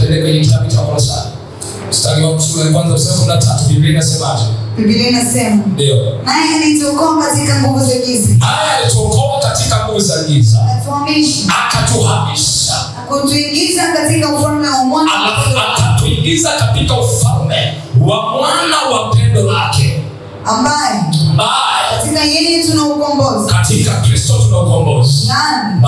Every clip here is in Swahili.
Kwenye kitabu cha Kolosai mstari wa kwanza mstari wa 13 Biblia inasemaje? Biblia inasema ndio, naye alituokoa katika nguvu za giza. Alituokoa katika nguvu za giza. Akatuhamisha. Akatuingiza katika ufalme wa mwana. Akatuingiza katika ufalme wa mwana wa pendo lake. Ambaye katika yeye tuna ukombozi. Katika Kristo tuna ukombozi. Nani?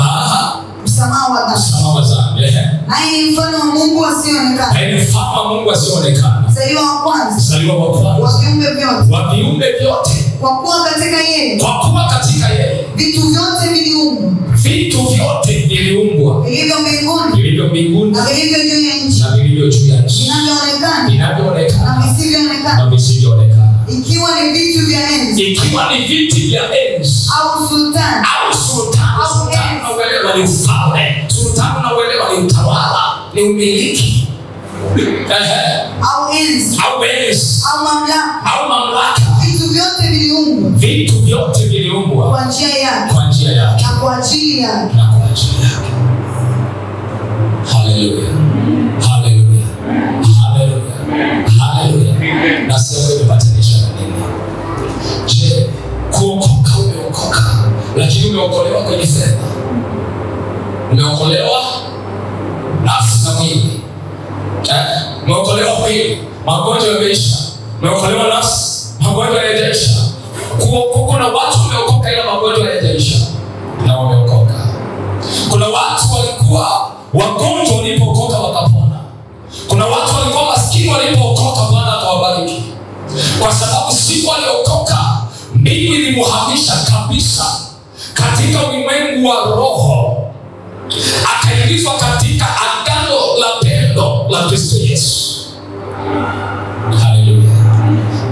Msamaha wa dhambi. Msamaha wa dhambi. Naye ni mfano wa Mungu asionekana. Naye ni mfano wa Mungu asionekana. Mzaliwa wa kwanza. Mzaliwa wa kwanza. Wa viumbe vyote. Wa viumbe vyote. Kwa kuwa katika yeye. Kwa kuwa katika yeye. Vitu vyote viliumbwa. Vitu vyote viliumbwa. Vilivyo mbinguni. Vilivyo mbinguni. Na vilivyo juu ya nchi. Na vilivyo juu ya nchi. Vinavyoonekana. Vinavyoonekana. Na visivyoonekana. Na visivyoonekana. Ikiwa ni vitu vya enzi. Ikiwa ni viti vya enzi. Au sultani. Au sultani. Sultani na uelewa ni ufalme. Sultani na uelewa ni utawala. Ni umiliki. Au enzi. Au enzi. Au mamlaka. Au mamlaka. Vitu vyote viliumbwa. Vitu vyote viliumbwa. Kwa njia yake. Kwa njia yake. Na kwa ajili yake. Na kwa ajili yake. Hallelujah. Hallelujah. Hallelujah. Hallelujah. Na sio kupatanisha na nini? Je, kuokoka umeokoka, lakini umeokolewa kwenye fedha. Umeokolewa nafsi na mwili. Umeokolewa mwili, magonjwa yameisha. Umeokolewa nafsi, magonjwa hayajaisha. Kuna watu wameokoka ila magonjwa hayajaisha na wameokoka. Kuna watu walikuwa wagonjwa walipookoka wakapona. Kuna watu walikuwa maskini walipookoka Bwana akawabariki. Kwa sababu siku waliokoka mbingu ilimuhamisha kabisa katika ulimwengu wa roho. Akaingizwa katika agano la pendo la Kristo Yesu. Hallelujah.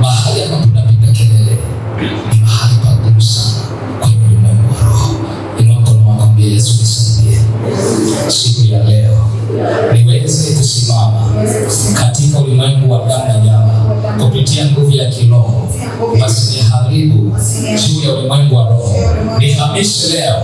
Mahali ambapo tunapiga kelele ni mahali pagumu sana kwenye ulimwengu wa roho. Inaomba Yesu nisaidie siku ya leo niweze kusimama katika ulimwengu wa damu na nyama kupitia nguvu ya kiroho. Basi niharibu juu ya ulimwengu wa roho. Nihamishe leo,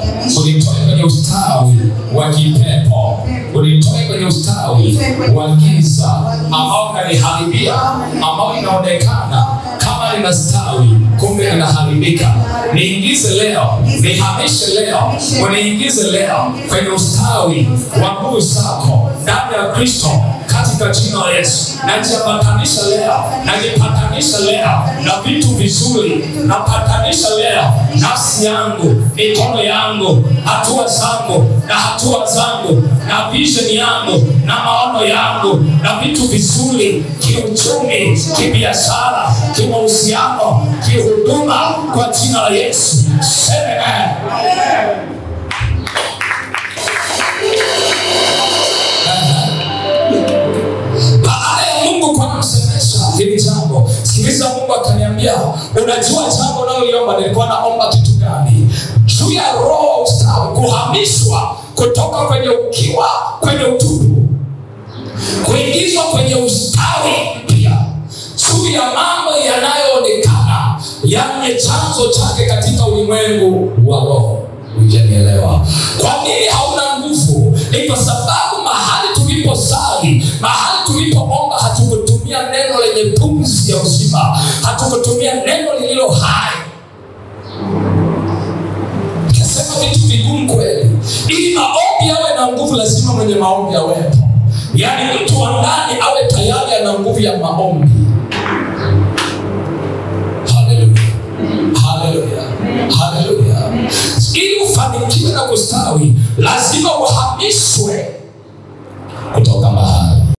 unitoe kwenye ustawi wa kipepo, unitoe kwenye ustawi wa giza ambao unaniharibia, ambao inaonekana kama linastawi kumbe linaharibika. Niingize leo, nihamishe leo, uniingize leo kwenye ustawi wa nguvu zako ndani ya Kristo katika jina la Yesu. Najipatanisha leo, najipatanisha leo na vitu vizuri, napatanisha leo nafsi yangu, mikono yangu, hatua zangu na hatua zangu, na vision yangu na maono yangu, na vitu vizuri kiuchumi, kibiashara, kimahusiano, kihuduma kwa jina la Yesu. Amen. Hili jambo, sikiliza, Mungu akaniambia, unajua jambo unaloliomba nilikuwa naomba kitu gani? Juu ya roho ustawi, kuhamishwa kutoka kwenye ukiwa kwenye utupu, kuingizwa kwenye ustawi mpya, juu ya mambo yanayoonekana yenye chanzo chake katika ulimwengu wa roho. Unanielewa? Kwa nini hauna nguvu? Ni kwa sababu mahali tuliposali, mahali tulipoomba, hatukutumia neno lenye pumzi ya uzima, hatukutumia neno lililo hai. Kasema vitu vigumu kweli. Ili maombi yawe na nguvu, lazima mwenye maombi awepo. Yaani mtu wa ndani awe tayari ana nguvu ya maombi. Hallelujah. Hallelujah. Hallelujah. Ili ufanikiwe na kustawi, lazima uhamishwe kutoka mahali